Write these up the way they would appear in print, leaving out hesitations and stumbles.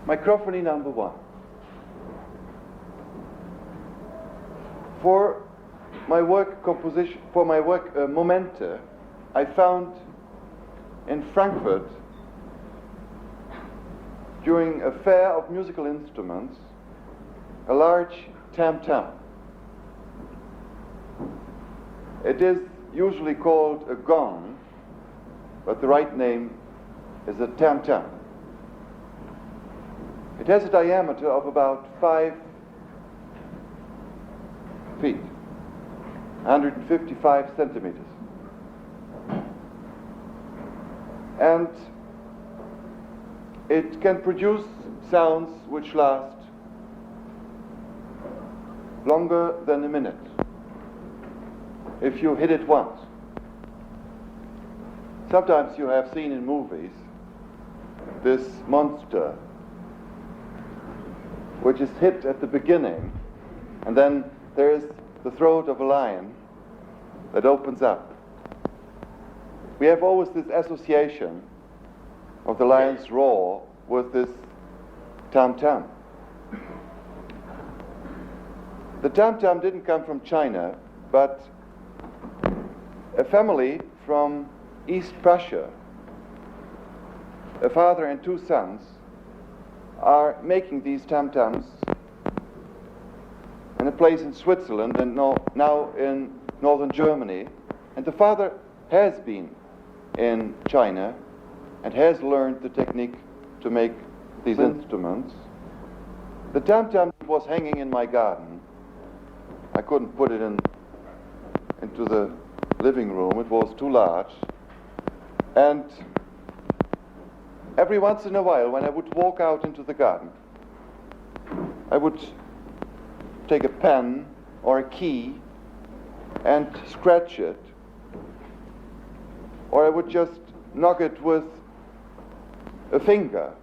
Mikrophonie number 1. For my work composition, for my work Momenta, I found in Frankfurt during a fair of musical instruments a large tam-tam. It is usually called a gong, but the right name is a tam-tam. It has a diameter of about 5 feet, 155 centimeters. And it can produce sounds which last longer than a minute if you hit it once. Sometimes you have seen in movies this monster which is hit at the beginning, and then there is the throat of a lion that opens up. We have always this association of the lion's roar with this tam-tam. The tam-tam didn't come from China, but a family from East Prussia, a father and 2 sons, are making these tam-tams in a place in Switzerland and now in northern Germany. And the father has been in China and has learned the technique to make these instruments. The tam-tam was hanging in my garden. I couldn't put it into the living room, it was too large. And every once in a while, when I would walk out into the garden, I would take a pen or a key and scratch it, or I would just knock it with a finger,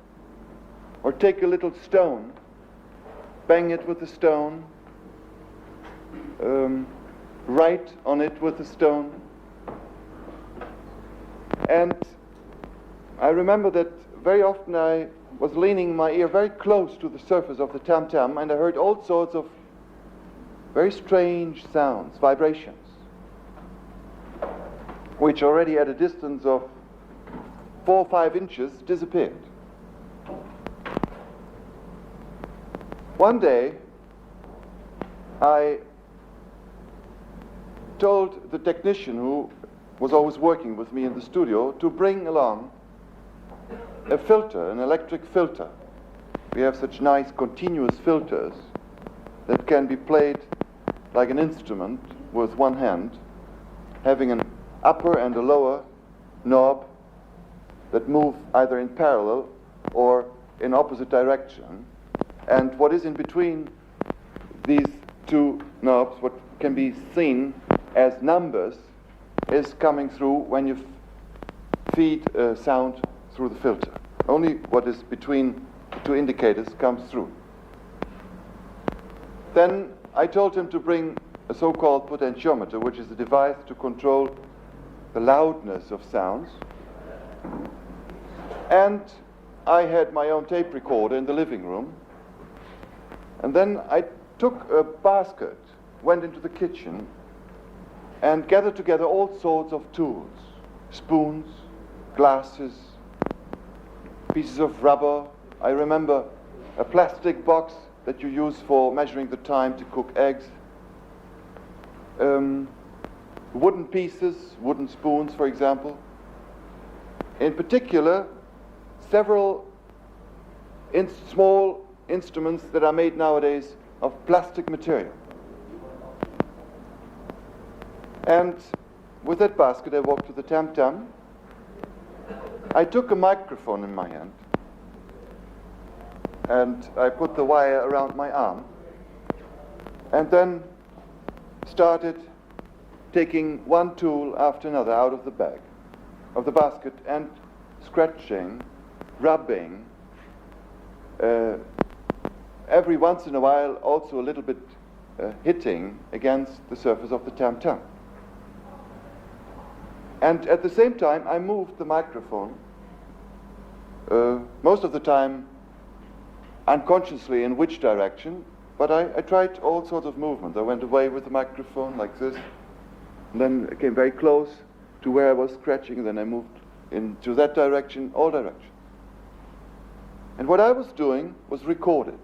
or take a little stone, bang it with a stone, write on it with a stone. And I remember that very often I was leaning my ear very close to the surface of the tam-tam, and I heard all sorts of very strange sounds, vibrations, which already at a distance of 4 or 5 inches disappeared. One day I told the technician who was always working with me in the studio to bring along a filter, an electric filter. We have such nice continuous filters that can be played like an instrument with one hand, having an upper and a lower knob that move either in parallel or in opposite direction. And what is in between these 2 knobs, what can be seen as numbers, is coming through when you feed sound through the filter. Only what is between the 2 indicators comes through. Then I told him to bring a so-called potentiometer, which is a device to control the loudness of sounds. And I had my own tape recorder in the living room. And then I took a basket, went into the kitchen, and gathered together all sorts of tools: spoons, glasses, pieces of rubber. I remember a plastic box that you use for measuring the time to cook eggs, wooden pieces, wooden spoons, for example. In particular, several small instruments that are made nowadays of plastic material. And with that basket I walked to the tam-tam. I took a microphone in my hand and I put the wire around my arm and then started taking one tool after another out of the bag, of the basket, and scratching, rubbing, every once in a while also a little bit hitting against the surface of the tam-tam. And at the same time I moved the microphone, most of the time unconsciously in which direction, but I tried all sorts of movements. I went away with the microphone like this, and then I came very close to where I was scratching, and then I moved into that direction, all directions. And what I was doing was recorded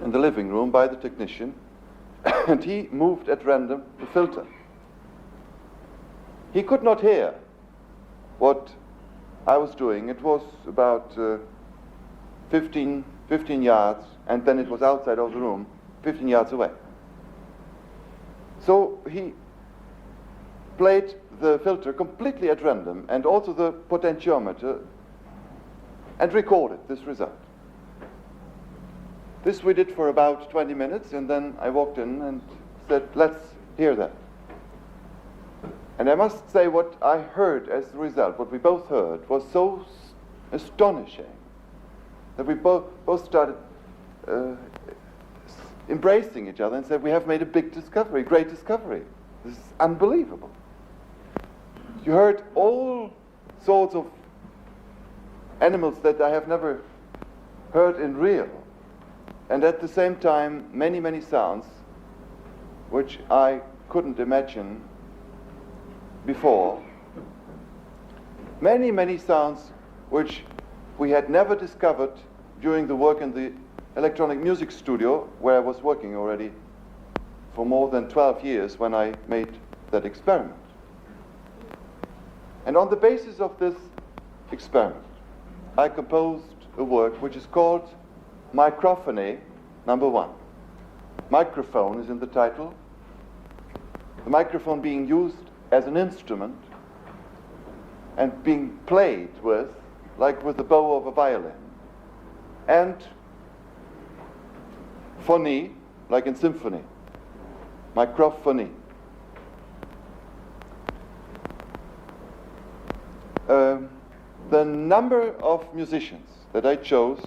in the living room by the technician, and he moved at random the filter. He could not hear what I was doing. It was about 15 yards, and then it was outside of the room, 15 yards away. So he played the filter completely at random, and also the potentiometer, and recorded this result. This we did for about 20 minutes, and then I walked in and said, let's hear that. And I must say what I heard as the result, what we both heard, was so astonishing that we both started embracing each other and said, we have made a big discovery, great discovery. This is unbelievable. You heard all sorts of animals that I have never heard in real, and at the same time many, many sounds which I couldn't imagine before. Many, many sounds which we had never discovered during the work in the electronic music studio, where I was working already for more than 12 years when I made that experiment. And on the basis of this experiment, I composed a work which is called Mikrophonie #1. Microphone is in the title. The microphone being used as an instrument and being played with, like with the bow of a violin. And phonie, like in symphony. Mikrophonie. The number of musicians that I chose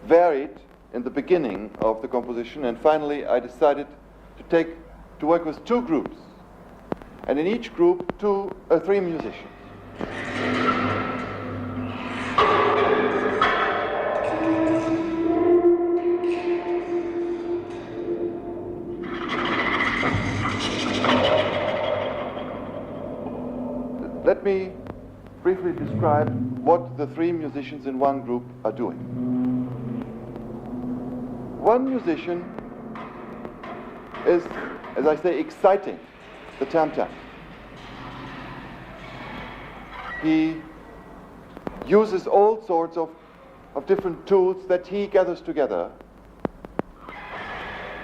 varied in the beginning of the composition, and finally I decided to work with 2 groups, and in each group 3 musicians. Let me briefly describe what the 3 musicians in one group are doing. One musician is, as I say, exciting the tam-tam. He uses all sorts of different tools that he gathers together.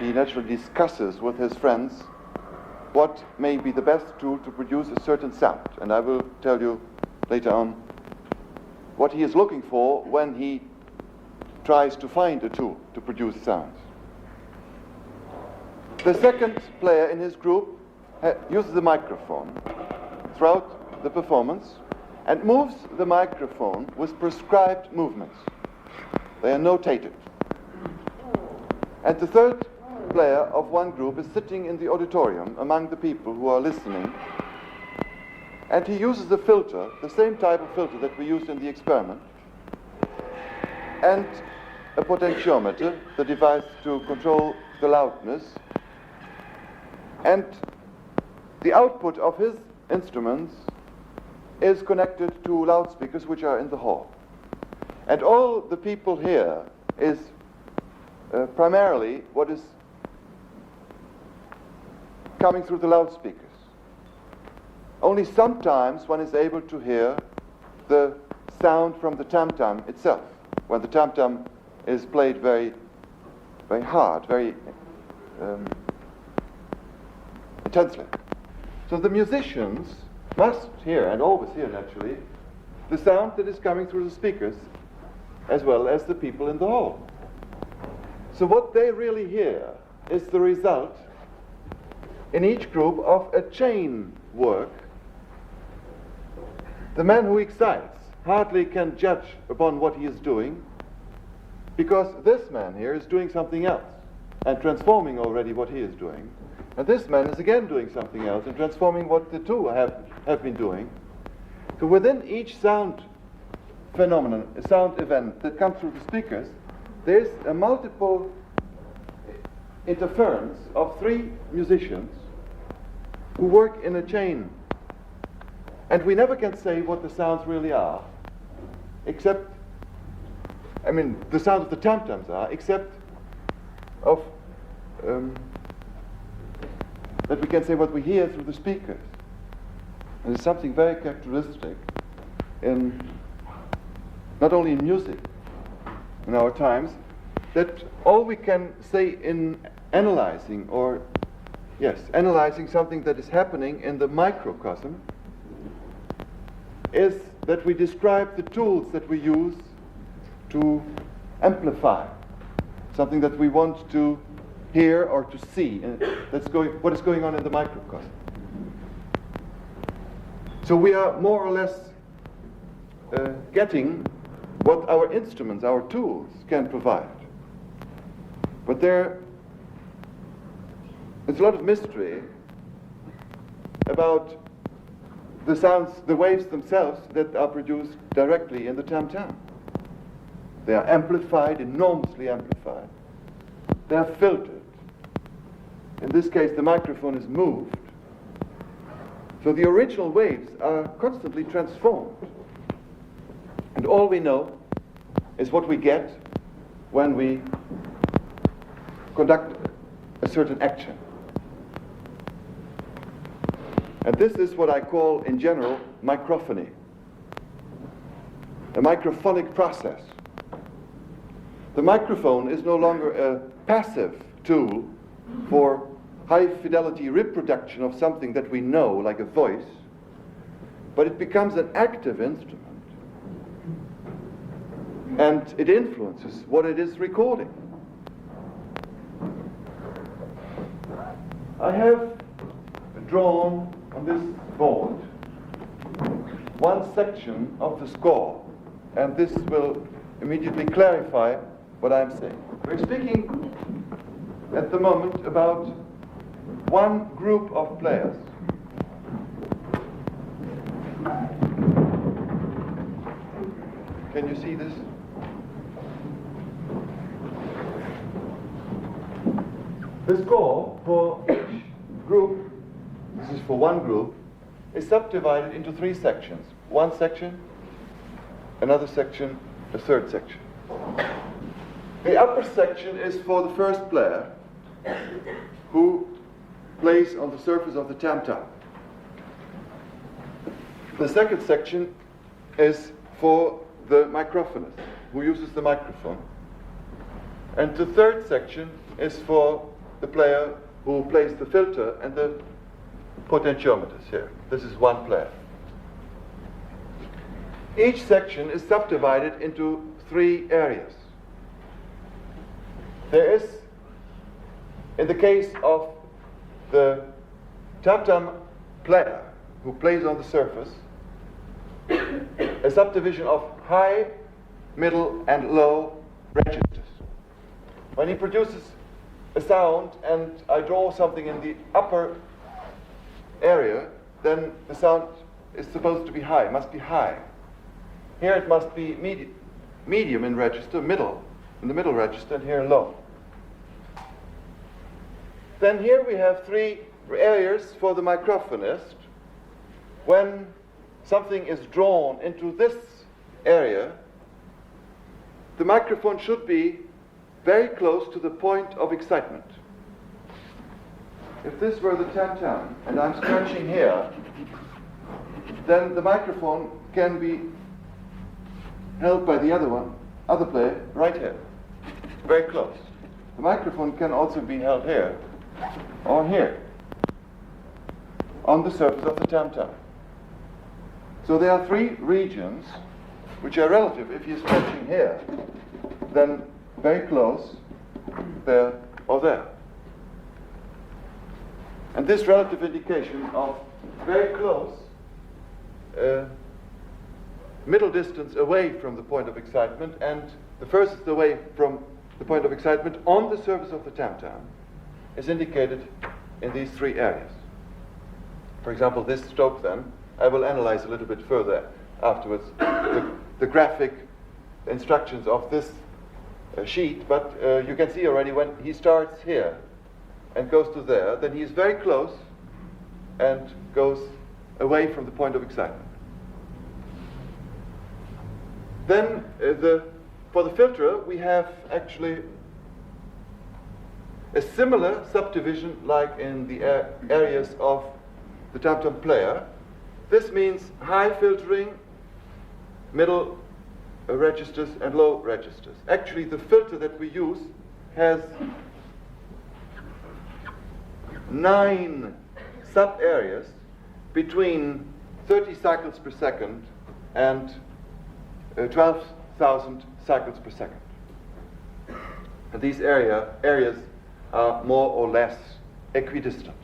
He naturally discusses with his friends what may be the best tool to produce a certain sound. And I will tell you later on what he is looking for when he tries to find a tool to produce sounds. The second player in his group uses the microphone throughout the performance and moves the microphone with prescribed movements. They are notated. And the third player of one group is sitting in the auditorium among the people who are listening, and he uses a filter, the same type of filter that we used in the experiment, and a potentiometer, the device to control the loudness, and the output of his instruments is connected to loudspeakers which are in the hall. And all the people here is primarily what is coming through the loudspeakers. Only sometimes one is able to hear the sound from the tam-tam itself, when the tam-tam is played very, very hard, very intensely. So the musicians must hear, and always hear naturally, the sound that is coming through the speakers, as well as the people in the hall. So what they really hear is the result in each group of a chain work. The man who excites hardly can judge upon what he is doing, because this man here is doing something else and transforming already what he is doing. And this man is again doing something else and transforming what the two have been doing. So within each sound phenomenon, a sound event that comes through the speakers, there's a multiple interference of three musicians who work in a chain. And we never can say what the sounds really are, except, the sounds of the tam-tams are, except of, that we can say what we hear through the speakers. And there's something very characteristic in, not only in music in our times, that all we can say in analyzing something that is happening in the microcosm is that we describe the tools that we use to amplify something that we want to hear or to see, and what is going on in the microcosm. So we are more or less getting what our instruments, our tools, can provide. But there's a lot of mystery about the sounds, the waves themselves that are produced directly in the tam-tam. They are amplified, enormously amplified. They are filtered. In this case, the microphone is moved. So the original waves are constantly transformed. And all we know is what we get when we conduct a certain action. And this is what I call, in general, microphony. A microphonic process. The microphone is no longer a passive tool for high-fidelity reproduction of something that we know, like a voice, but it becomes an active instrument. And it influences what it is recording. I have drawn on this board one section of the score, and this will immediately clarify what I'm saying. We're speaking at the moment about one group of players. Can you see this? The score for each group, this is for one group, is subdivided into three sections. One section, another section, a third section. The upper section is for the first player, who plays on the surface of the tam-tam. The second section is for the microphonist, who uses the microphone. And the third section is for the player who plays the filter and the potentiometers here. This is one player. Each section is subdivided into three areas. There is, in the case of the tam-tam player who plays on the surface, a subdivision of high, middle, and low registers. When he produces a sound and I draw something in the upper area, then the sound is supposed to be high, must be high. Here it must be medium in register, middle, in the middle register, and here low. Then here we have three areas for the microphonist. When something is drawn into this area, the microphone should be very close to the point of excitement. If this were the tam-tam and I'm scratching here, then the microphone can be held by the other player, right here, very close. The microphone can also be held here or here, on the surface of the tam-tam. So there are three regions which are relative. If you're scratching here, then very close, there or there. And this relative indication of very close, middle distance away from the point of excitement and the furthest away from the point of excitement on the surface of the tam-tam is indicated in these three areas. For example, this stroke then, I will analyze a little bit further afterwards, the graphic instructions of this sheet, but you can see already when he starts here and goes to there, then he is very close and goes away from the point of excitement. Then for the filter we have actually a similar subdivision like in the areas of the tam-tam player. This means high filtering, middle registers and low registers. Actually the filter that we use has 9 sub-areas between 30 cycles per second and 12,000 cycles per second. And these areas are more or less equidistant.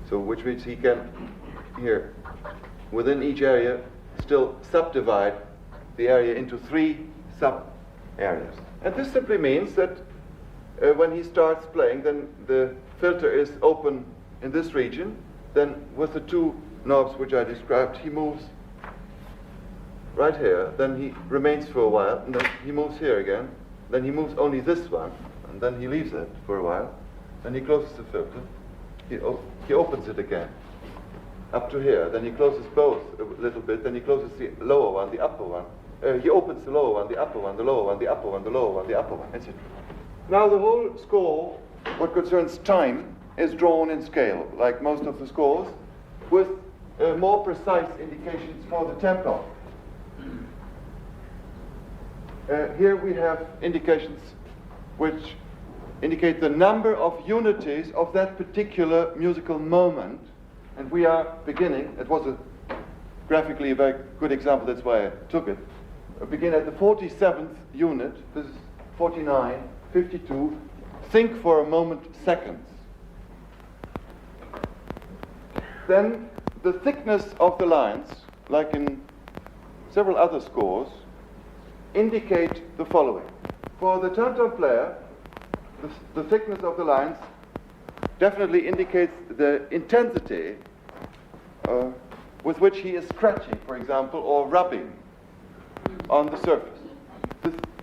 So which means he can here within each area still subdivide the area into 3 sub-areas. And this simply means that when he starts playing, then the filter is open in this region. Then with the 2 knobs which I described, he moves right here, then he remains for a while, and then he moves here again, then he moves only this one, and then he leaves it for a while, then he closes the filter, he opens it again, up to here, then he closes both a little bit, then he closes the lower one, the upper one, he opens the lower one, the upper one, the lower one, the upper one, the lower one, the upper one, etc. Now the whole score, what concerns time, is drawn in scale, like most of the scores, with more precise indications for the tempo. Here we have indications which indicate the number of unities of that particular musical moment, and we are beginning, it was graphically a very good example, that's why I took it, begin at the 47th unit, this is 49, 52, think for a moment seconds. Then the thickness of the lines, like in several other scores, indicate the following. For the tam-tam player, the thickness of the lines definitely indicates the intensity with which he is scratching, for example, or rubbing on the surface.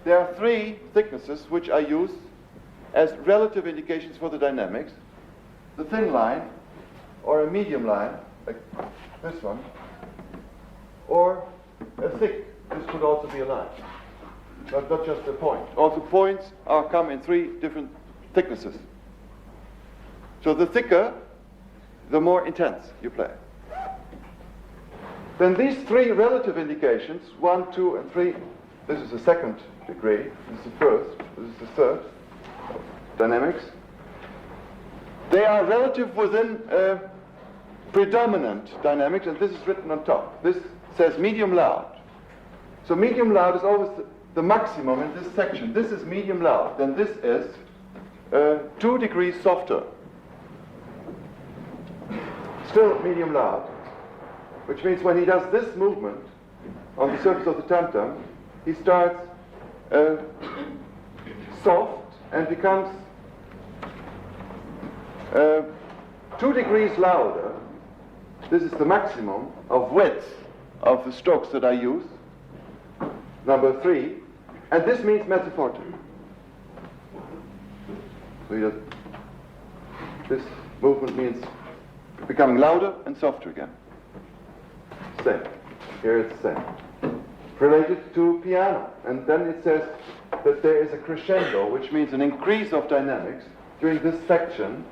There are 3 thicknesses which I use as relative indications for the dynamics. The thin line, or a medium line, like this one, or a thick, this could also be a line. Not just a point. Also points come in 3 different thicknesses. So the thicker, the more intense you play. Then these 3 relative indications, 1, 2, and 3, this is the 2nd degree, this is the 1st, this is the 3rd, dynamics. They are relative within predominant dynamics, and this is written on top. This says medium loud. So medium loud is always the maximum in this section. This is medium loud, then this is 2 degrees softer. Still medium loud, which means when he does this movement on the surface of the tam-tam, he starts soft and becomes 2 degrees louder. This is the maximum of width of the strokes that I use, number 3, and this means mezzo forte. So he does, this movement means becoming louder and softer again. Same. Here it's the same. Related to piano, and then it says that there is a crescendo, which means an increase of dynamics during this section,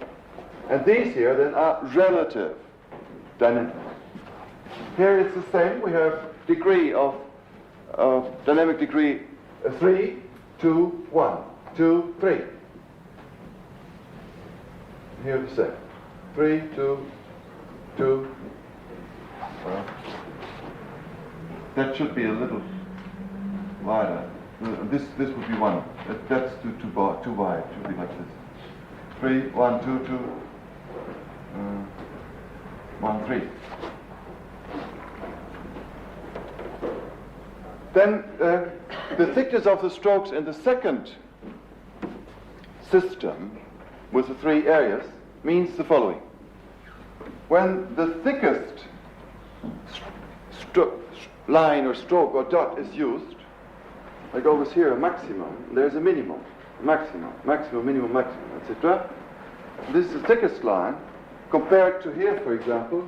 and these here then are relative dynamics. Here it's the same. We have degree of dynamic degree 3, 2, 1, 2, 3. Here the same. 3, 2, 2. Well, that should be a little wider. This would be 1. That's too wide. It should be like this. 3, 1, 2, 2. 1, 3. Then the thickness of the strokes in the second system with the 3 areas means the following. When the thickest line or stroke or dot is used, like always here, a maximum, there's a minimum, maximum, maximum, minimum, maximum, etc. This is the thickest line. Compared to here, for example,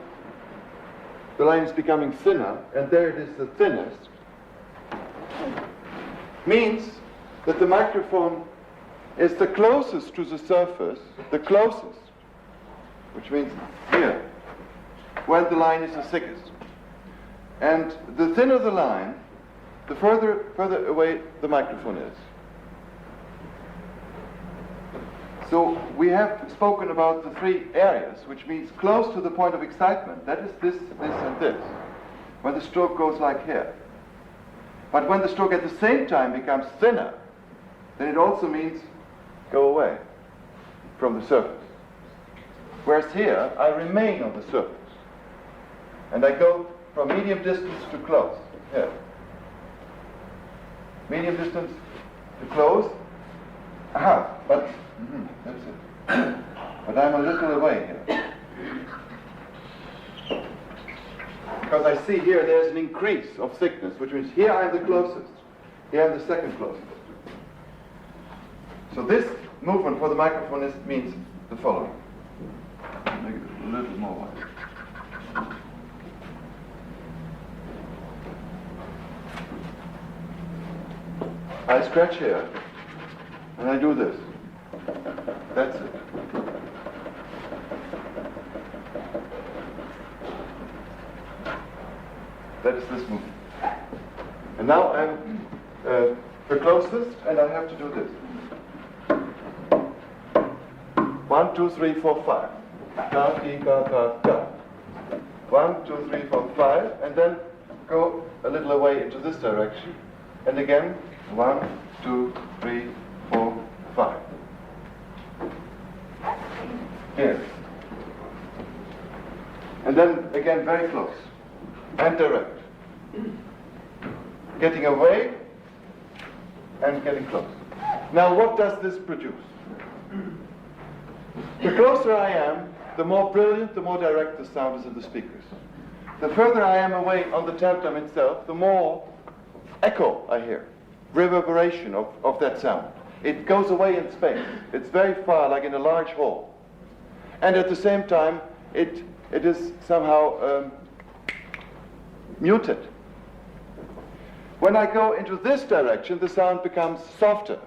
the line is becoming thinner, and there it is the thinnest. Means that the microphone is the closest to the surface, the closest, which means here, when the line is the thickest. And the thinner the line, the further away the microphone is. So we have spoken about the three areas, which means close to the point of excitement. That is this, and this. When the stroke goes like here. But when the stroke at the same time becomes thinner, then it also means go away from the surface. Whereas here, I remain on the surface. And I go from medium distance to close. Here. Medium distance to close. Aha, but that's it. But I'm a little away here. Because I see here there's an increase of thickness, which means here I'm the closest. Here I'm the second closest. So this movement for the microphonist means the following. Make it a little more wide. I scratch here, and I do this. That's it. That is this movement. And now I'm the closest, and I have to do this. 1, 2, 3, 4, 5. Ka, ki, ka, ka, ka. 1, 2, 3, 4, 5, and then go a little away into this direction. And again, 1, 2, 3, 4, 5. Here. And then again, very close and direct. Getting away and getting close. Now, what does this produce? The closer I am, the more brilliant, the more direct the sound is in the speakers. The further I am away on the tantam itself, the more echo I hear, reverberation of that sound. It goes away in space. It's very far, like in a large hall. And at the same time, it is somehow muted. When I go into this direction, the sound becomes softer.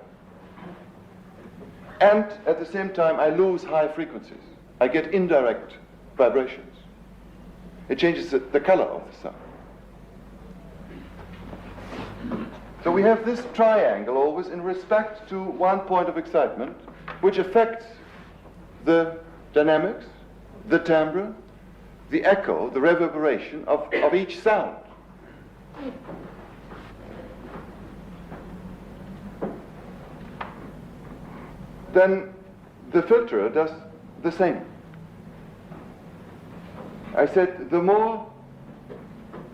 And at the same time, I lose high frequencies. I get indirect vibrations. It changes the color of the sound. So we have this triangle always in respect to one point of excitement, which affects the dynamics, the timbre, the echo, the reverberation of each sound. Then the filterer does the same. I said the more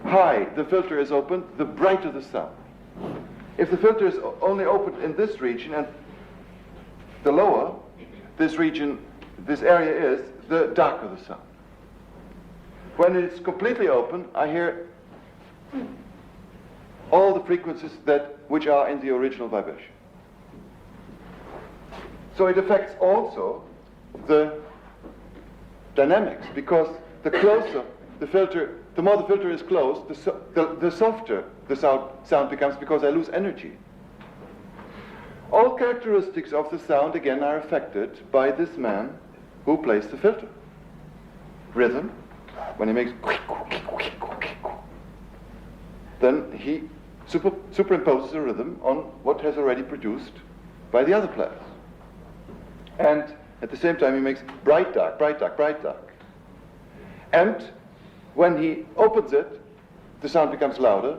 high the filter is opened, the brighter the sound. If the filter is only opened in this region, and the lower this region, this area is, the darker the sound. When it's completely open, I hear all the frequencies which are in the original vibration. So it affects also the dynamics, because the closer the filter, the more the filter is closed, the softer the sound becomes, because I lose energy. All characteristics of the sound, again, are affected by this man who plays the filter. Rhythm, when he makes then he superimposes a rhythm on what has already produced by the other players. And at the same time he makes bright, dark, bright, dark, bright, dark. And when he opens it, the sound becomes louder,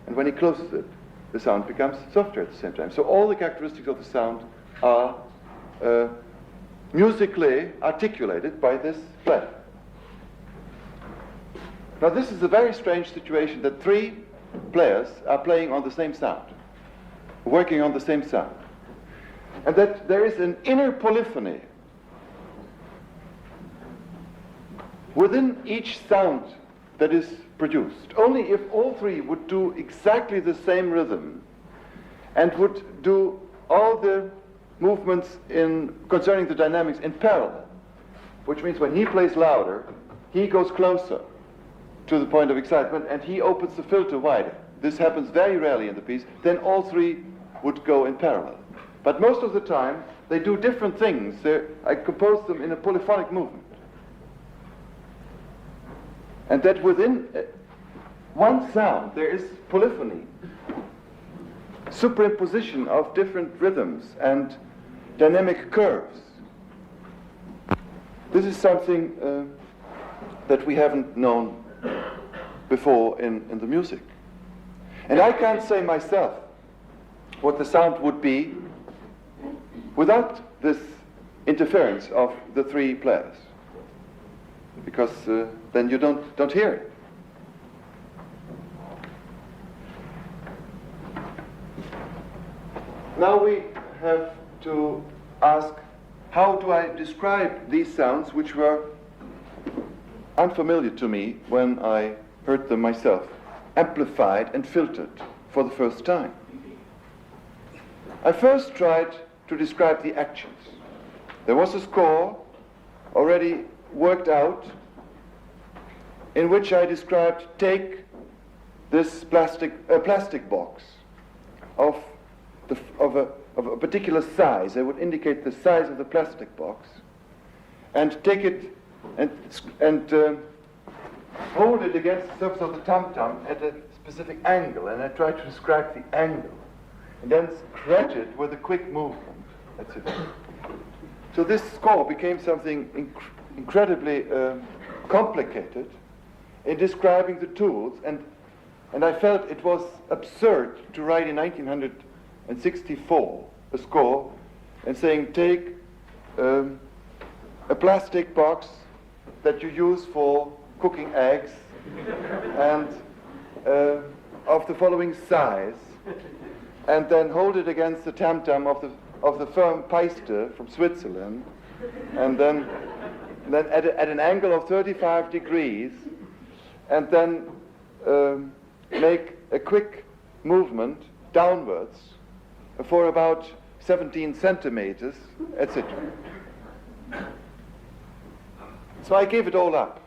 and when he closes it, the sound becomes softer at the same time. So all the characteristics of the sound are musically articulated by this player. Now this is a very strange situation, that three players are playing on the same sound, working on the same sound. And that there is an inner polyphony within each sound that is produced. Only if all three would do exactly the same rhythm and would do all the movements concerning the dynamics in parallel, which means when he plays louder, he goes closer to the point of excitement and he opens the filter wider. This happens very rarely in the piece. Then all three would go in parallel. But most of the time, they do different things. I compose them in a polyphonic movement. And that within one sound, there is polyphony, superimposition of different rhythms and dynamic curves. This is something that we haven't known before in the music. And I can't say myself what the sound would be without this interference of the three players, because then you don't hear it. Now we have to ask, how do I describe these sounds which were unfamiliar to me when I heard them myself, amplified and filtered for the first time? I first tried to describe the actions. There was a score already worked out in which I described, take this plastic box of a particular size. I would indicate the size of the plastic box and take it and hold it against the surface of the tam-tam at a specific angle, and I try to describe the angle and then scratch it with a quick movement. That's it. So this score became something incredibly complicated in describing the tools, and I felt it was absurd to write in 1964 a score and saying, take a plastic box that you use for cooking eggs and of the following size, and then hold it against the tam-tam of the firm Peiste from Switzerland, and then at an angle of 35 degrees, and then make a quick movement downwards for about 17 centimeters, etc. So I gave it all up.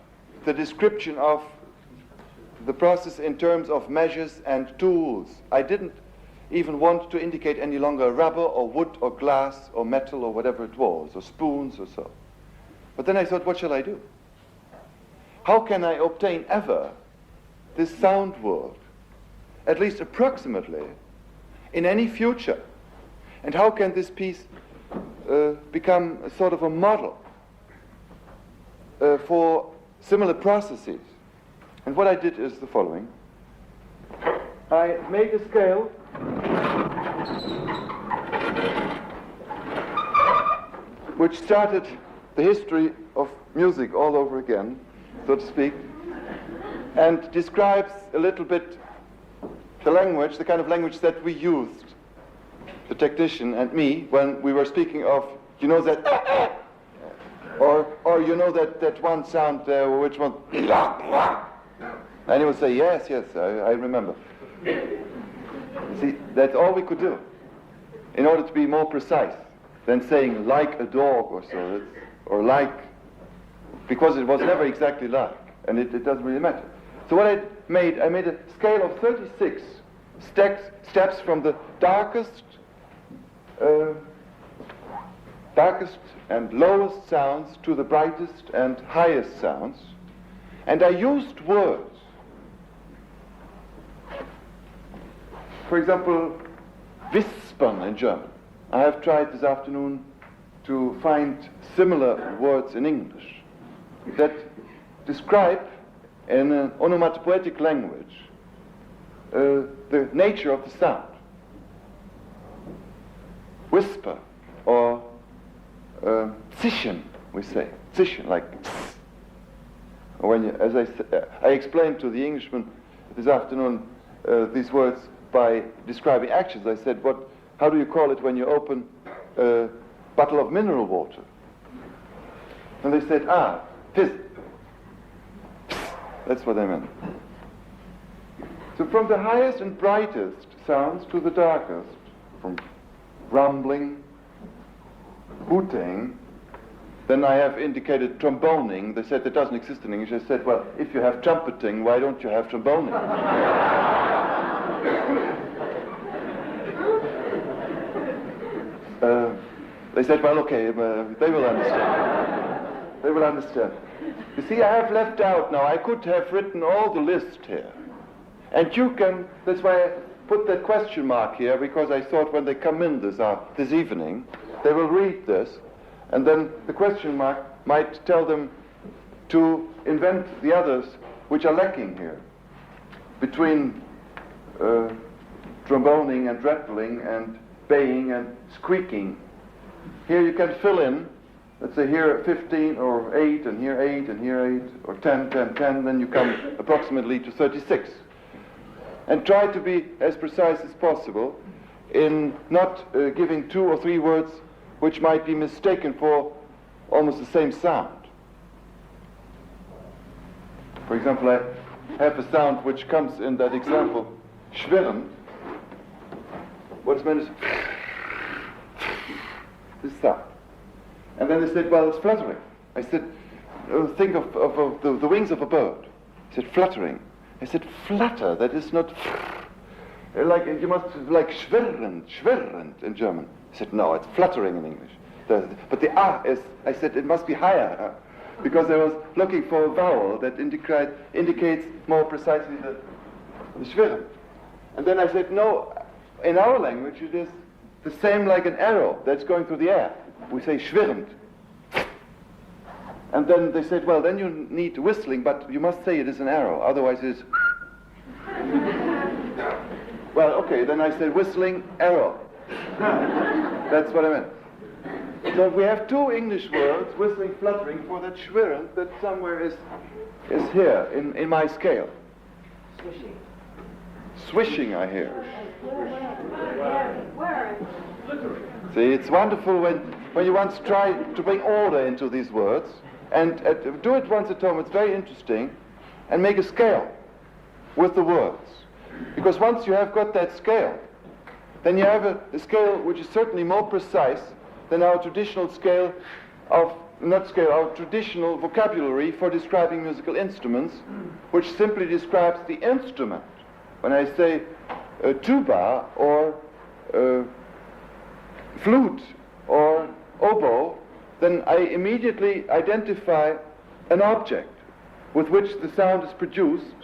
The description of the process in terms of measures and tools. I didn't even want to indicate any longer rubber or wood or glass or metal or whatever it was, or spoons or so. But then I thought, what shall I do? How can I obtain ever this sound world, at least approximately, in any future? And how can this piece become a sort of a model for similar processes? And what I did is the following. I made a scale which started the history of music all over again, so to speak, and describes a little bit the language, the kind of language that we used, the technician and me, when we were speaking of, you know, that or you know that one sound which one, and he would say, yes, I remember. See, that's all we could do in order to be more precise than saying like a dog or so, or like, because it was never exactly like, and it doesn't really matter. So what I made a scale of 36 steps from the darkest and lowest sounds to the brightest and highest sounds, and I used words. For example, wispern in German. I have tried this afternoon to find similar words in English that describe in an onomatopoetic language the nature of the sound. Whisper, or zischen, we say. Zischen, like tss. Or when you, as I explained to the Englishman this afternoon these words by describing actions. I said, how do you call it when you open a bottle of mineral water? And they said, fizz. That's what I meant. So from the highest and brightest sounds to the darkest, from rumbling, hooting. Then I have indicated tromboning. They said that doesn't exist in English. I said, well, if you have trumpeting, why don't you have tromboning? They said, well, okay, they will understand. They will understand. You see, I have left out now. I could have written all the list here. And you can, that's why I put that question mark here, because I thought when they come in this evening, they will read this, and then the question mark might tell them to invent the others which are lacking here, between tromboning and rattling and baying and squeaking. Here you can fill in, let's say here 15 or 8, and here 8, and here 8, or 10, 10, 10, then you come approximately to 36. And try to be as precise as possible in not giving 2 or 3 words which might be mistaken for almost the same sound. For example, I have a sound which comes in that example, schwirren. What's meant is this sound. And then they said, well, it's fluttering. I said, think of the wings of a bird. He said, fluttering. I said, flutter, that is not like, you must, like schwirrend in German. He said, no, it's fluttering in English. But the ah is, I said, it must be higher, because I was looking for a vowel that indicates more precisely the schwirren. And then I said, no, in our language it is the same like an arrow that's going through the air. We say schwirrend. And then they said, well, then you need whistling, but you must say it is an arrow, otherwise it is. Well, okay, then I said whistling, arrow. That's what I meant. So we have 2 English words, whistling, fluttering, for that schwirren that somewhere is here in my scale. Swishing. Swishing, I hear. See, it's wonderful when you once try to bring order into these words, and do it once at home. It's very interesting, and make a scale with the words. Because once you have got that scale, then you have a scale which is certainly more precise than our traditional scale of, our traditional vocabulary for describing musical instruments, which simply describes the instrument. When I say tuba or flute or oboe, then I immediately identify an object with which the sound is produced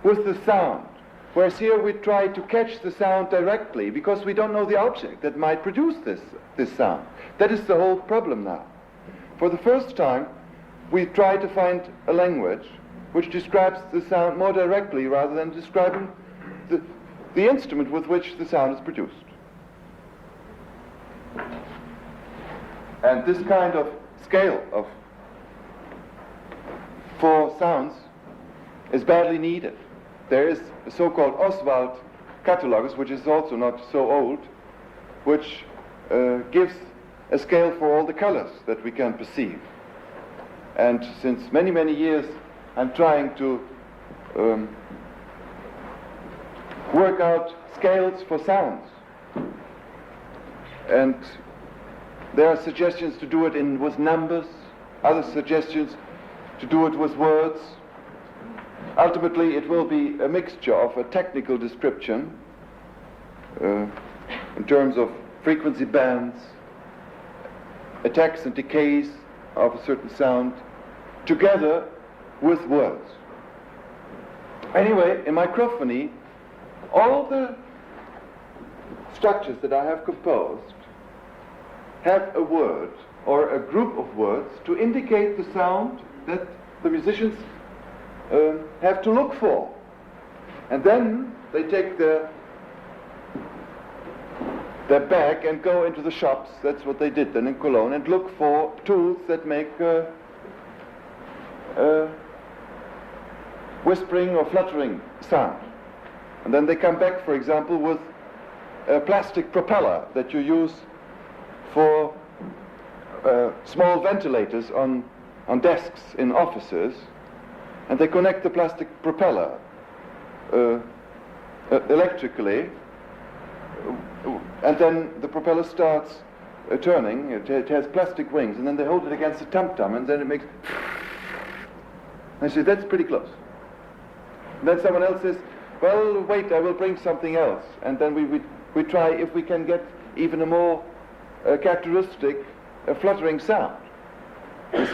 with the sound. Whereas here we try to catch the sound directly because we don't know the object that might produce this sound. That is the whole problem now. For the first time, we try to find a language which describes the sound more directly rather than describing the instrument with which the sound is produced. And this kind of scale of 4 sounds is badly needed. There is a so-called Oswald catalogus, which is also not so old, which gives a scale for all the colors that we can perceive. And since many, many years, I'm trying to work out scales for sounds. And there are suggestions to do it with numbers, other suggestions to do it with words. Ultimately, it will be a mixture of a technical description in terms of frequency bands, attacks and decays of a certain sound, together with words. Anyway, in Mikrophonie, all the structures that I have composed have a word or a group of words to indicate the sound that the musicians have to look for. And then they take their bag and go into the shops. That's what they did then in Cologne, and look for tools that make whispering or fluttering sound. And then they come back, for example, with a plastic propeller that you use for small ventilators on desks in offices, and they connect the plastic propeller electrically and then the propeller starts turning. It has plastic wings, and then they hold it against the tam-tam, and then it makes... I say, that's pretty close. And then someone else says, well, wait, I will bring something else. And then we try if we can get even a more characteristic fluttering sound,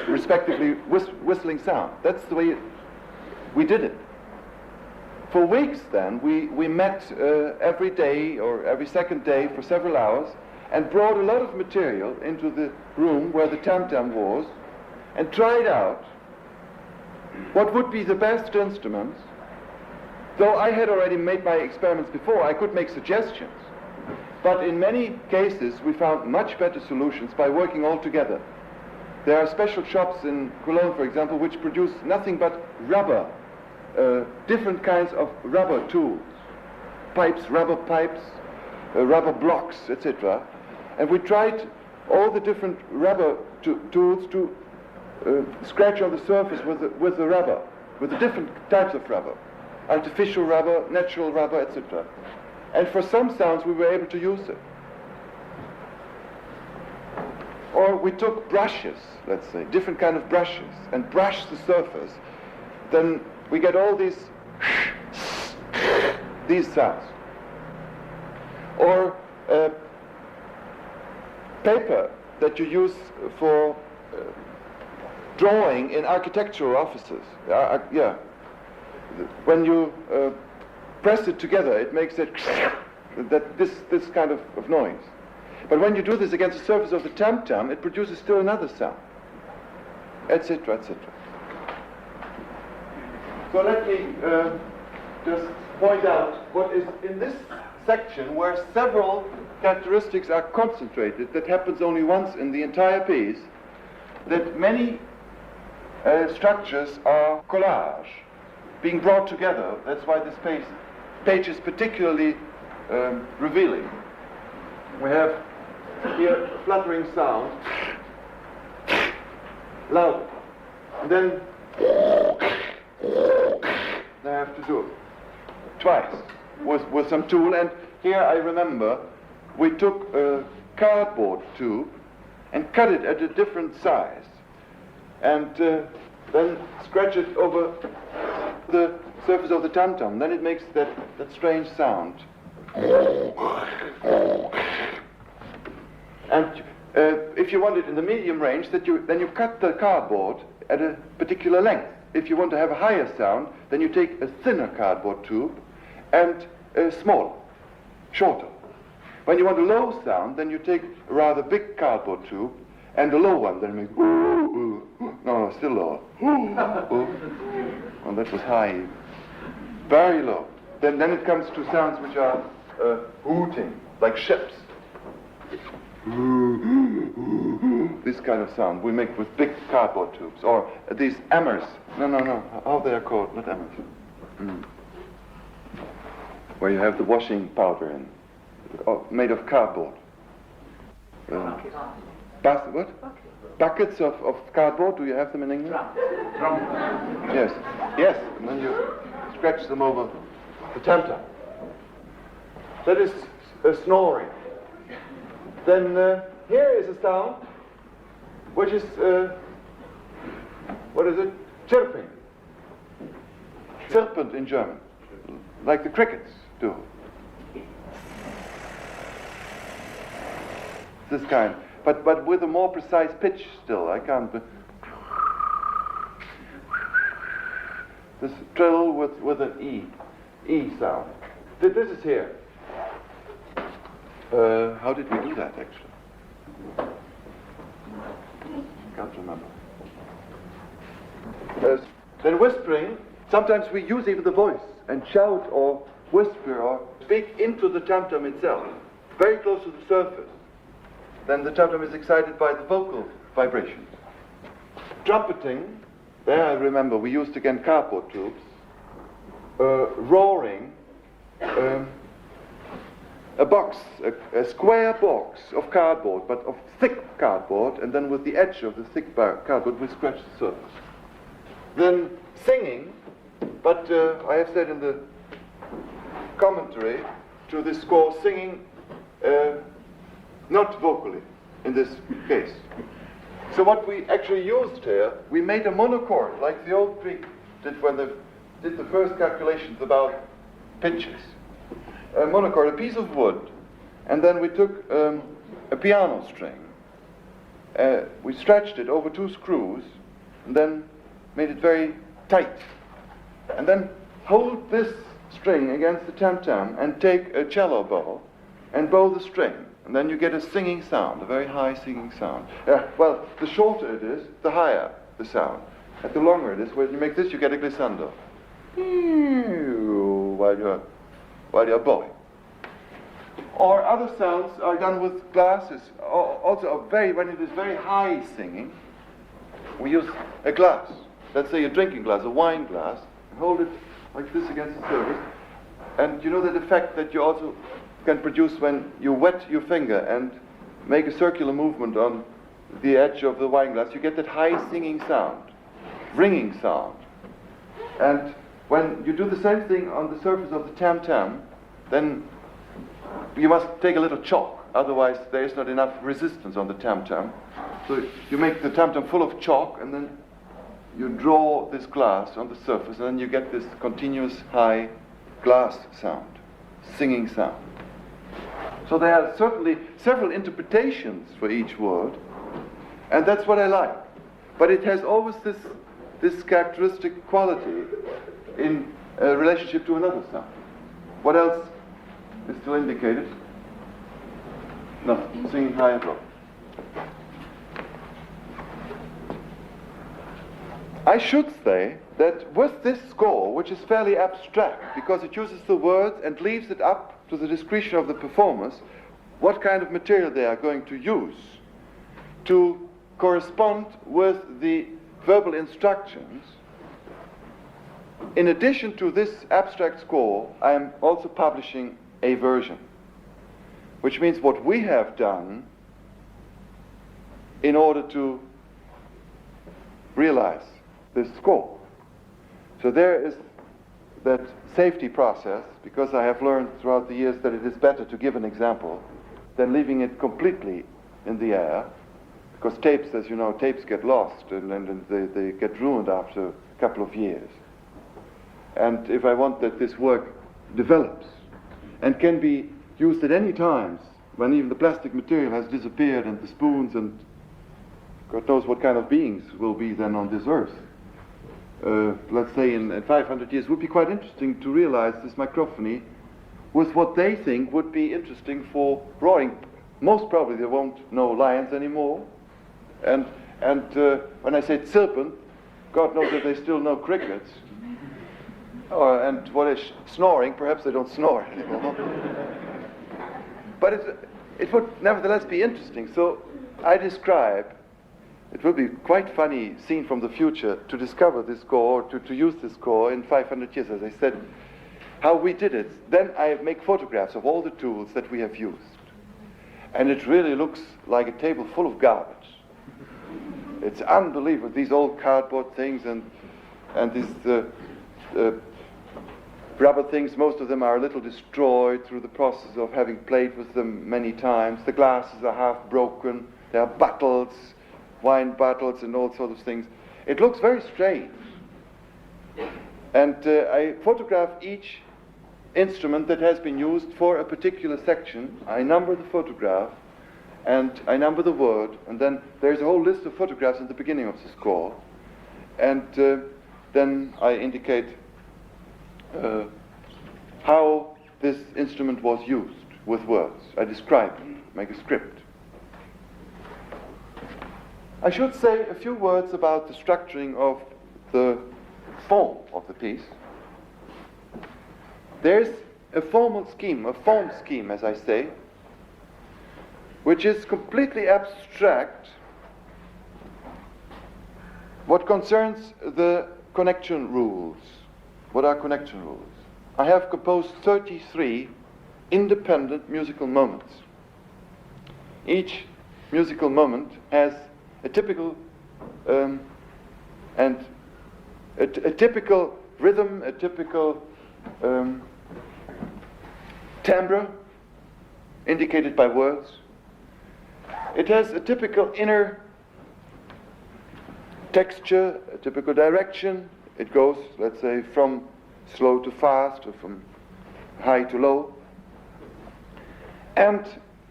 respectively whistling sound. That's the way we did it. For weeks then, we met every day or every second day for several hours and brought a lot of material into the room where the tam-tam was and tried out what would be the best instruments. Though I had already made my experiments before, I could make suggestions. But in many cases, we found much better solutions by working all together. There are special shops in Cologne, for example, which produce nothing but rubber, different kinds of rubber tools, rubber pipes, rubber blocks, etc. And we tried all the different rubber tools to scratch on the surface with the rubber, with the different types of rubber, artificial rubber, natural rubber, etc. And for some sounds we were able to use it. Or we took brushes, let's say, different kind of brushes, and brushed the surface. Then we get all these sounds. Or paper that you use for drawing in architectural offices. When you press it together, it makes this kind of noise. But when you do this against the surface of the tam-tam, it produces still another sound, etc., etc. So let me just point out what is in this section where several characteristics are concentrated. That happens only once in the entire piece. That many structures are collage, being brought together. That's why this page is particularly revealing. We have here a fluttering sound, loud, and then I have to do it twice with some tool. And here I remember we took a cardboard tube and cut it at a different size, and then scratch it over the surface of the tam-tam. Then it makes that strange sound. And if you want it in the medium range, then you cut the cardboard at a particular length. If you want to have a higher sound, then you take a thinner cardboard tube and smaller, shorter. When you want a low sound, then you take a rather big cardboard tube and a low one, then make no, still lower. Oh, that was high. Very low. Then it comes to sounds which are hooting, like ships. This kind of sound we make with big cardboard tubes, or these hammers. No. How they are called? Not hammers. Where you have the washing powder in, made of cardboard. What? Buckets of cardboard. Do you have them in England? Yes. And then you scratch them over the tam-tam. That is snoring. Then here is a sound which is, what is it? Chirping. Chirpend in German, like the crickets do. This kind, but with a more precise pitch still. I can't. This trill with an E sound. This is here. How did we do that, actually? Can't remember. Then whispering, sometimes we use even the voice and shout or whisper or speak into the tam-tam itself, very close to the surface. Then the tam-tam is excited by the vocal vibrations. Trumpeting, there I remember we used again cardboard tubes. Roaring, a box, a square box of cardboard, but of thick cardboard, and then with the edge of the thick cardboard we scratch the surface. Then singing, but I have said in the commentary to this score, singing not vocally in this case. So what we actually used here, we made a monochord, like the old Greek did when they did the first calculations about pitches. A monochord, a piece of wood, and then we took a piano string. We stretched it over 2 screws, and then made it very tight. And then hold this string against the tam-tam and take a cello bow and bow the string. And then you get a singing sound, a very high singing sound. Well, the shorter it is, the higher the sound. And the longer it is, when you make this, you get a glissando. While you're bowing. Or other sounds are done with glasses. Also, when it is very high singing, we use a glass. Let's say a drinking glass, a wine glass, and hold it like this against the surface. And you know that effect that you also can produce when you wet your finger and make a circular movement on the edge of the wine glass. You get that high singing sound, ringing sound. And when you do the same thing on the surface of the tam-tam, then you must take a little chalk, otherwise there is not enough resistance on the tam-tam. So you make the tam-tam full of chalk, and then you draw this glass on the surface, and then you get this continuous high glass sound, singing sound. So there are certainly several interpretations for each word, and that's what I like. But it has always this characteristic quality in relationship to another sound. What else is still indicated? No, singing high and low. I should say that with this score, which is fairly abstract, because it uses the words and leaves it up to the discretion of the performers, what kind of material they are going to use to correspond with the verbal instructions. In addition to this abstract score, I am also publishing a version, which means what we have done in order to realize this score. So there is that safety process, because I have learned throughout the years that it is better to give an example than leaving it completely in the air, because tapes, as you know, tapes get lost and they get ruined after a couple of years. And if I want that this work develops and can be used at any times, when even the plastic material has disappeared and the spoons and God knows what kind of beings will be then on this earth. Let's say in 500 years, would be quite interesting to realize this Mikrophonie with what they think would be interesting for roaring. Most probably they won't know lions anymore. And when I say serpent, God knows that they still know crickets. And what is snoring? Perhaps they don't snore anymore. But it would nevertheless be interesting. So I describe, it will be quite funny scene from the future to discover this score, to use this score in 500 years, as I said, how we did it. Then I make photographs of all the tools that we have used. And it really looks like a table full of garbage. It's unbelievable, these old cardboard things and these rubber things. Most of them are a little destroyed through the process of having played with them many times. The glasses are half broken. There are bottles, wine bottles and all sorts of things. It looks very strange. And I photograph each instrument that has been used for a particular section. I number the photograph and I number the word, and then there's a whole list of photographs at the beginning of the score. And then I indicate how this instrument was used with words. I describe it, make a script. I should say a few words about the structuring of the form of the piece. There's a form scheme, as I say, which is completely abstract what concerns the connection rules. What are connection rules? I have composed 33 independent musical moments. Each musical moment has a typical a typical rhythm, a typical timbre indicated by words. It has a typical inner texture, a typical direction. It goes, let's say, from slow to fast, or from high to low. And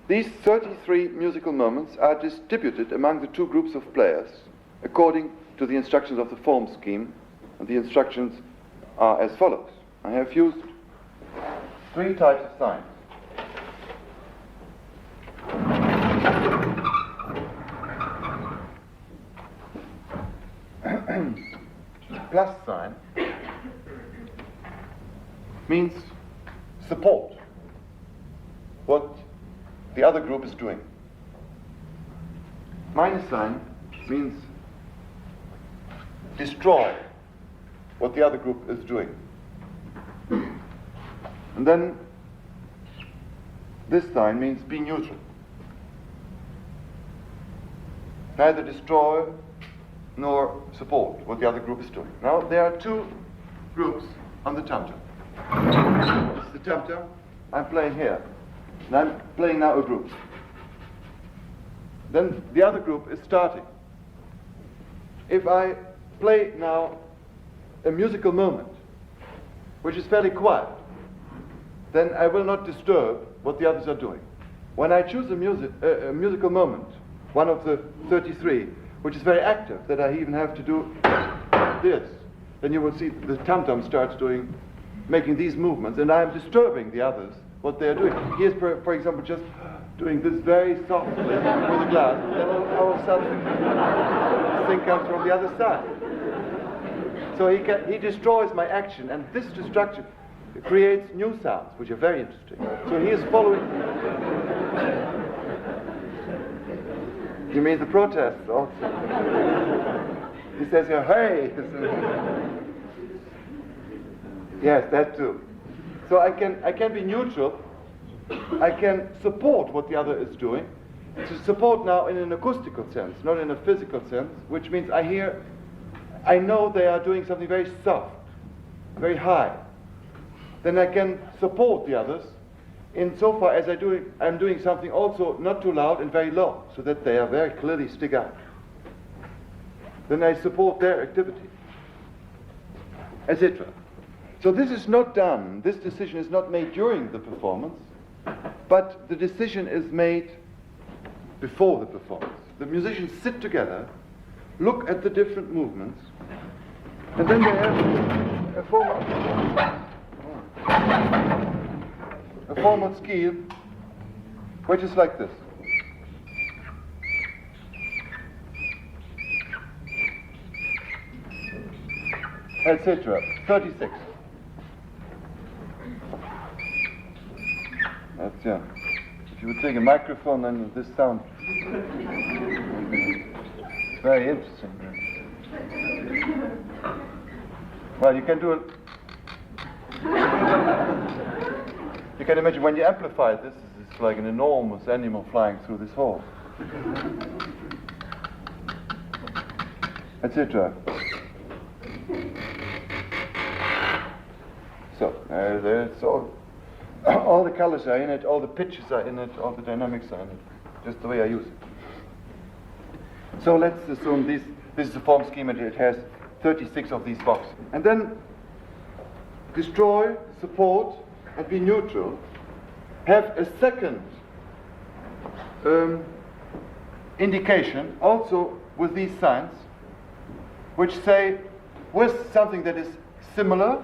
these 33 musical moments are distributed among the two groups of players according to the instructions of the form scheme. And the instructions are as follows. I have used 3 types of signs. Plus sign means support what the other group is doing. Minus sign means destroy what the other group is doing. And then this sign means be neutral. Neither destroy nor support what the other group is doing. Now there are 2 groups on the tam-tam. This is the tam-tam. I'm playing here. And I'm playing now a group. Then the other group is starting. If I play now a musical moment, which is fairly quiet, then I will not disturb what the others are doing. When I choose a musical moment, one of the 33, which is very active, that I even have to do this, then you will see the tam-tam starts making these movements, and I am disturbing the others, what they are doing. He is, for example, just doing this very softly with a glass, and then all of a sudden, this thing comes from the other side. So he destroys my action, and this destruction creates new sounds, which are very interesting. So he is following. You mean the protests also? He says here, hey! Yes, that too. So I can be neutral. I can support what the other is doing. To support now in an acoustical sense, not in a physical sense, which means I know they are doing something very soft, very high. Then I can support the others insofar as I'm doing something also not too loud and very low, so that they are very clearly stick out. Then I support their activity, etc. So this is not done, this decision is not made during the performance, but the decision is made before the performance. The musicians sit together, look at the different movements, and then they have a formal scale, which is like this. Etc. 36. That's, yeah. If you would take a microphone, then this sound it's very interesting. Well, you can do it. You can imagine when you amplify this, it's like an enormous animal flying through this hall. Etc. So, there's all the colors are in it, all the pitches are in it, all the dynamics are in it, just the way I use it. So let's assume this is the form scheme and it has 36 of these boxes. And then destroy, support, and be neutral have a second indication also with these signs, which say with something that is similar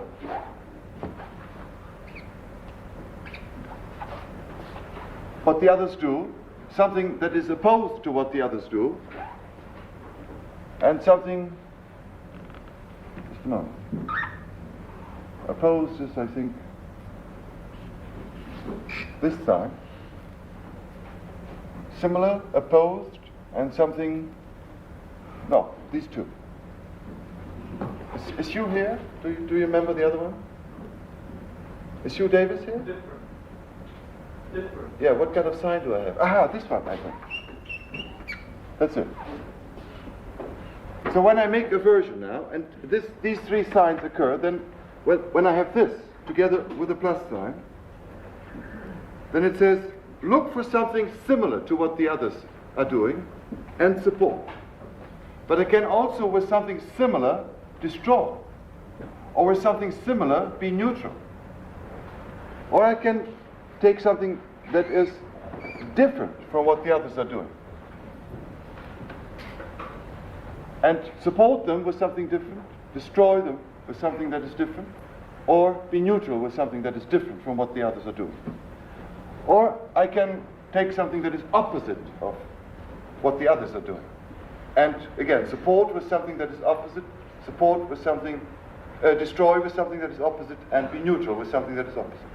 what the others do, something that is opposed to what the others do, and something, just a moment, opposed is, I think, this sign, similar, opposed, and something, no, these two. Is Hugh here? Do you remember the other one? Is Hugh Davis here? Different. Yeah, what kind of sign do I have? Aha, this one, I think. That's it. So when I make a version now, and these 3 signs occur, then when I have this together with a plus sign, then it says look for something similar to what the others are doing and support. But I can also, with something similar, destroy. Or with something similar, be neutral. Or I can take something that is different from what the others are doing and support them with something different, destroy them with something that is different, or be neutral with something that is different from what the others are doing. Or I can take something that is opposite of what the others are doing. And again, support with something that is opposite, support with something, destroy with something that is opposite, and be neutral with something that is opposite.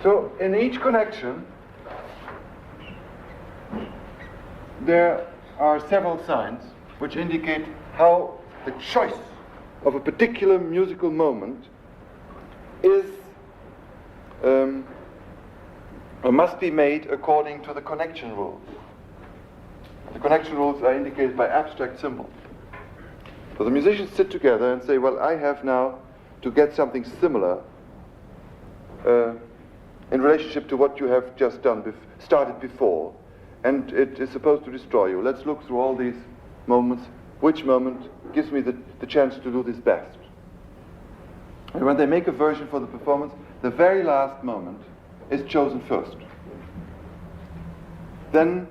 So in each connection, there are several signs which indicate how the choice of a particular musical moment is or must be made according to the connection rules. The connection rules are indicated by abstract symbols. So the musicians sit together and say, well, I have now to get something similar in relationship to what you have just done, started before, and it is supposed to destroy you. Let's look through all these moments. Which moment gives me the chance to do this best? And when they make a version for the performance, the very last moment is chosen first. Then,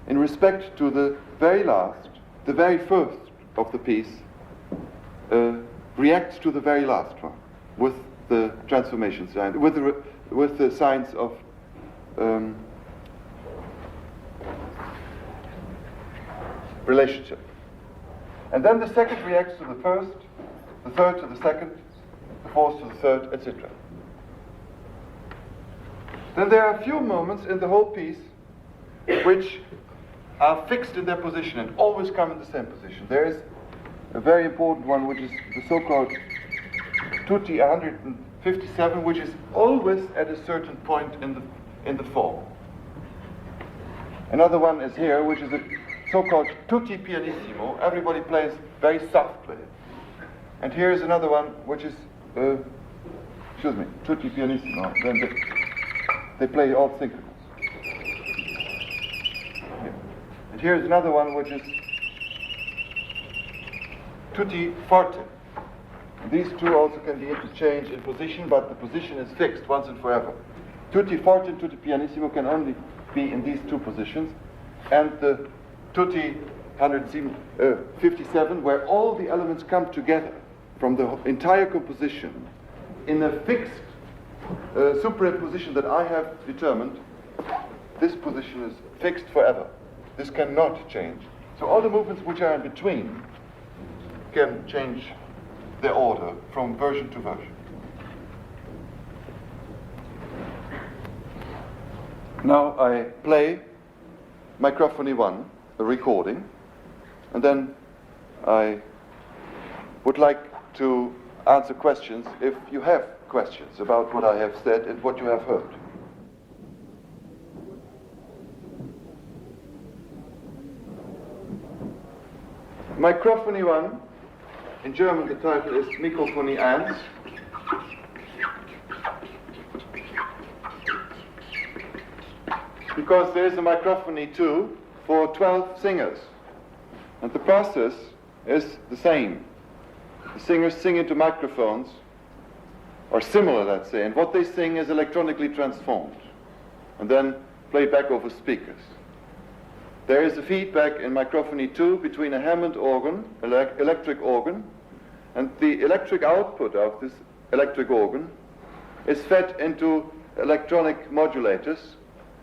in respect to the very last, the very first of the piece reacts to the very last one with the transformation sign, with the signs of relationship. And then the second reacts to the first, the third to the second, the fourth to the third, etc. Then there are a few moments in the whole piece which are fixed in their position and always come in the same position. There is a very important one, which is the so-called tutti 157, which is always at a certain point in the form. Another one is here, which is a so-called tutti pianissimo. Everybody plays very softly. And here is another one, which is tutti pianissimo. Then they play all synchronous. And here is another one, which is tutti forte. And these two also can be interchanged in position, but the position is fixed once and forever. Tutti forte and tutti pianissimo can only be in these two positions, and the tutti 157, where all the elements come together from the entire composition in a fixed superimposition that I have determined. This position is fixed forever. This cannot change. So all the movements which are in between can change their order from version to version. Now I play Mikrophonie 1, a recording, and then I would like to answer questions if you have questions about what I have said and what you have heard. Mikrophonie 1, in German the title is Mikrophonie 1. Because there is a Mikrophonie 2 for 12 singers. And the process is the same. The singers sing into microphones, or similar, let's say, and what they sing is electronically transformed, and then played back over speakers. There is a feedback in Mikrophonie 2 between a Hammond organ, electric organ, and the electric output of this electric organ is fed into electronic modulators,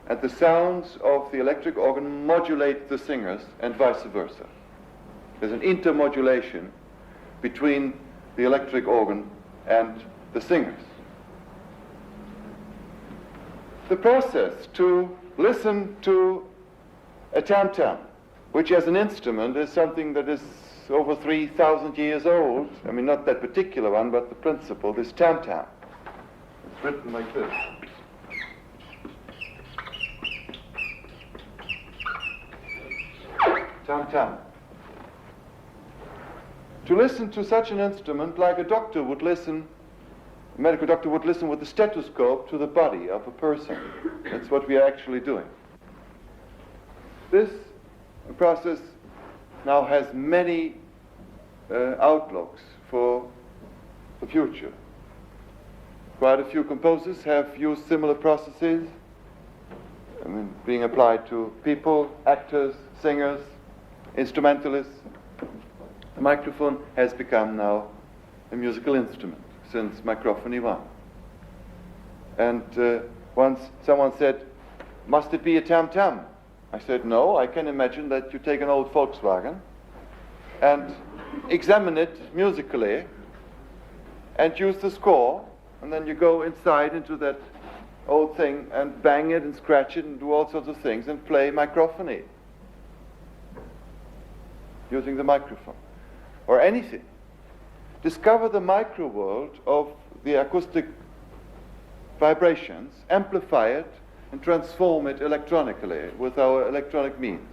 and the sounds of the electric organ modulate the singers, and vice versa. There's an intermodulation between the electric organ and the singers. The process to listen to a tam-tam, which as an instrument is something that is over 3,000 years old. I mean, not that particular one, but the principle, this tam-tam. It's written like this. Tam-tam. To listen to such an instrument like a doctor would listen A medical doctor would listen with a stethoscope to the body of a person. That's what we are actually doing. This process now has many outlooks for the future. Quite a few composers have used similar processes, being applied to people, actors, singers, instrumentalists. The microphone has become now a musical instrument since Mikrophonie 1. And once someone said, "Must it be a tam-tam?" I said, "No, I can imagine that you take an old Volkswagen and examine it musically and use the score, and then you go inside into that old thing and bang it and scratch it and do all sorts of things and play Mikrophonie using the microphone or anything. Discover the micro world of the acoustic vibrations, amplify it and transform it electronically with our electronic means.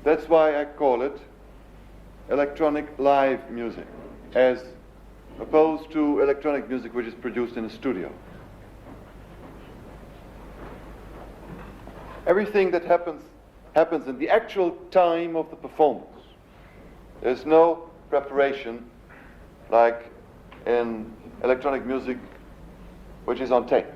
That's why I call it electronic live music, as opposed to electronic music which is produced in a studio. Everything that happens in the actual time of the performance. There's no preparation like in electronic music which is on tape.